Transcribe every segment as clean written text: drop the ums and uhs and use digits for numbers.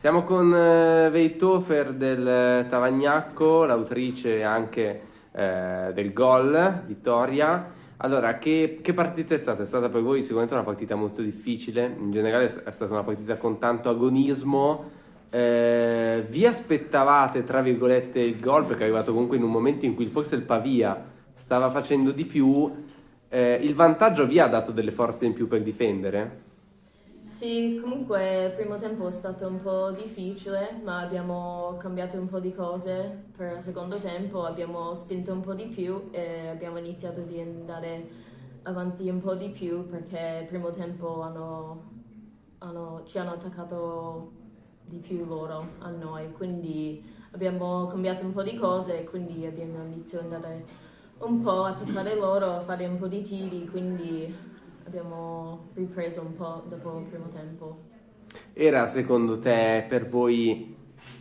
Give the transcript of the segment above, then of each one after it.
Siamo con Veitofer del Tavagnacco, l'autrice anche del gol, vittoria. Allora, che partita è stata? È stata per voi sicuramente una partita molto difficile, in generale è stata una partita con tanto agonismo. Vi aspettavate, tra virgolette, il gol, perché è arrivato comunque in un momento in cui forse il Pavia stava facendo di più. Il vantaggio vi ha dato delle forze in più per difendere? Sì, comunque il primo tempo è stato un po' difficile, ma abbiamo cambiato un po' di cose per il secondo tempo, abbiamo spinto un po' di più e abbiamo iniziato di andare avanti un po' di più perché il primo tempo ci hanno attaccato di più loro a noi, quindi abbiamo cambiato un po' di cose e quindi abbiamo iniziato ad andare un po' a attaccare loro, a fare un po' di tiri, quindi abbiamo ripreso un po' dopo il primo tempo. Era secondo te per voi,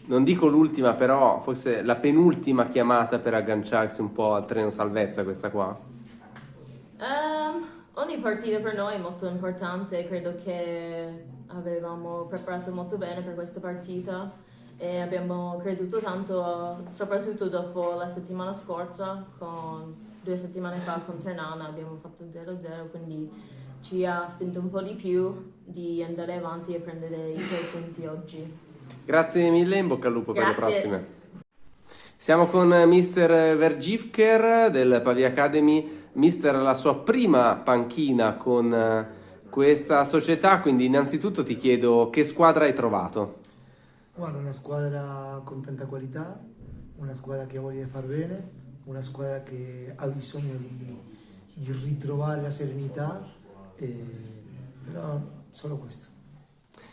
non dico l'ultima, però forse la penultima chiamata per agganciarsi un po' al treno salvezza questa qua? Ogni partita per noi è molto importante, credo che avevamo preparato molto bene per questa partita e abbiamo creduto tanto, soprattutto dopo la settimana scorsa, 2 settimane fa con Ternana abbiamo fatto 0-0, quindi ci ha spinto un po' di più di andare avanti e prendere i 3 punti oggi. Grazie mille, in bocca al lupo per le Grazie. prossime. Siamo con Mr. Vergifker del Pavia Academy. Mister, la sua prima panchina con questa società, quindi innanzitutto ti chiedo che squadra hai trovato? Guarda, una squadra con tanta qualità, una squadra che ha voglia di far bene, una squadra che ha bisogno di ritrovare la serenità, però solo questo.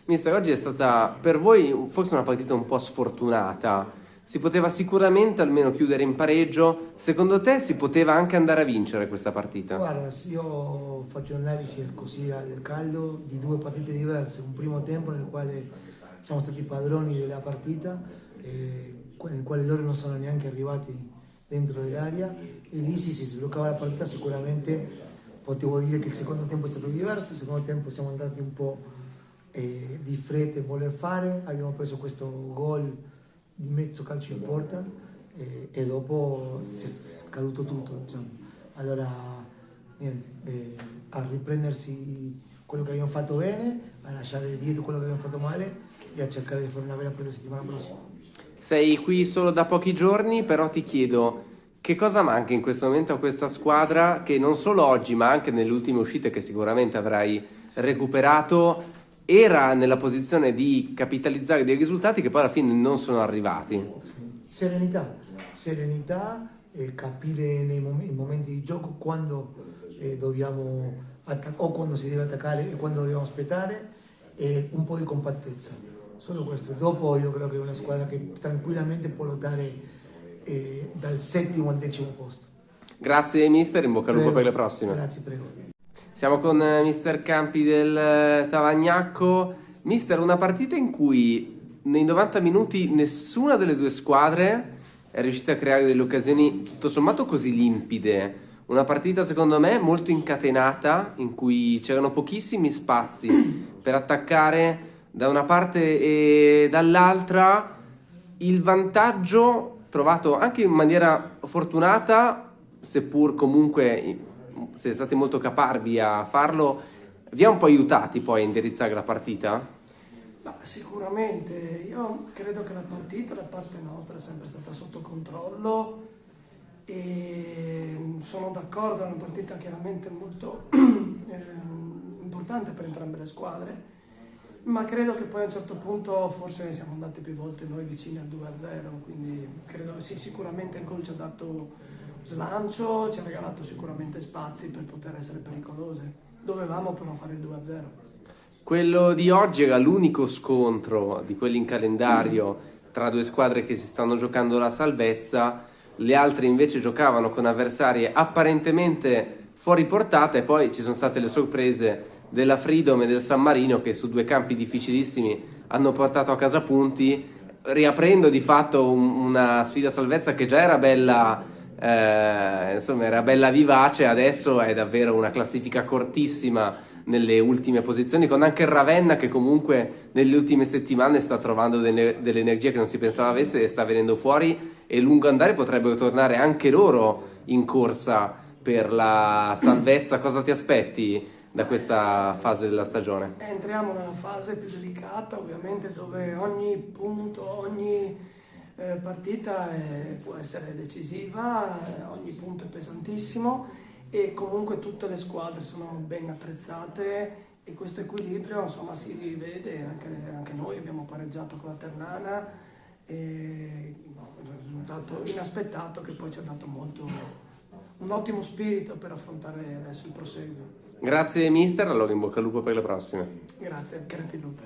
Mister, oggi è stata per voi forse una partita un po' sfortunata. Si poteva sicuramente almeno chiudere in pareggio. Secondo te si poteva anche andare a vincere questa partita? Guarda, io faccio un'analisi così al caldo di due partite diverse. Un primo tempo nel quale siamo stati padroni della partita, nel quale loro non sono neanche arrivati dentro dell'area, e lì si sbloccava la partita. Sicuramente potevo dire che il secondo tempo è stato diverso. Il secondo tempo siamo andati un po' di fretta e voler fare, abbiamo preso questo gol di mezzo calcio in porta e dopo si è scaduto tutto, diciamo. Allora niente, a riprendersi quello che abbiamo fatto bene, a lasciare dietro quello che abbiamo fatto male e a cercare di fare una bella partita settimana prossima. Sei qui solo da pochi giorni, però ti chiedo che cosa manca in questo momento a questa squadra che non solo oggi ma anche nelle ultime uscite che sicuramente avrai recuperato era nella posizione di capitalizzare dei risultati che poi alla fine non sono arrivati. Serenità e capire nei momenti di gioco quando dobbiamo o quando si deve attaccare e quando dobbiamo aspettare, e un po' di compattezza. Solo questo. Dopo io credo che è una squadra che tranquillamente può lottare dal 7° al 10° posto. Grazie mister, in bocca al lupo per le prossime. Grazie, prego. Siamo con Mister Campi del Tavagnacco. Mister, una partita in cui nei 90 minuti nessuna delle due squadre è riuscita a creare delle occasioni tutto sommato così limpide. Una partita secondo me molto incatenata, in cui c'erano pochissimi spazi per attaccare da una parte e dall'altra. Il vantaggio trovato anche in maniera fortunata, seppur comunque siete stati molto caparbi a farlo, vi ha un po' aiutati poi a indirizzare la partita? Sicuramente, io credo che la partita da parte nostra è sempre stata sotto controllo e sono d'accordo, è una partita chiaramente molto importante per entrambe le squadre, ma credo che poi a un certo punto forse siamo andati più volte noi vicini al 2-0, quindi credo sì, sicuramente il gol ci ha dato slancio, ci ha regalato sicuramente spazi per poter essere pericolose. Dovevamo però fare il 2-0. Quello di oggi era l'unico scontro di quelli in calendario tra due squadre che si stanno giocando la salvezza. Le altre invece giocavano con avversarie apparentemente fuori portata, e poi ci sono state le sorprese della Freedom e del San Marino che su due campi difficilissimi hanno portato a casa punti, riaprendo di fatto una sfida salvezza che già era bella. Insomma, era bella vivace, adesso è davvero una classifica cortissima nelle ultime posizioni, con anche il Ravenna che comunque nelle ultime settimane sta trovando delle energie che non si pensava avesse e sta venendo fuori, e lungo andare potrebbero tornare anche loro in corsa per la salvezza. Cosa ti aspetti da questa fase della stagione? Entriamo nella fase più delicata, ovviamente, dove ogni punto, ogni partita può essere decisiva, ogni punto è pesantissimo e comunque tutte le squadre sono ben attrezzate e questo equilibrio insomma si rivede, anche noi abbiamo pareggiato con la Ternana, e un risultato inaspettato che poi ci ha dato un ottimo spirito per affrontare adesso il proseguo. Grazie mister, allora in bocca al lupo per le prossime. Grazie, Crepi Lupo.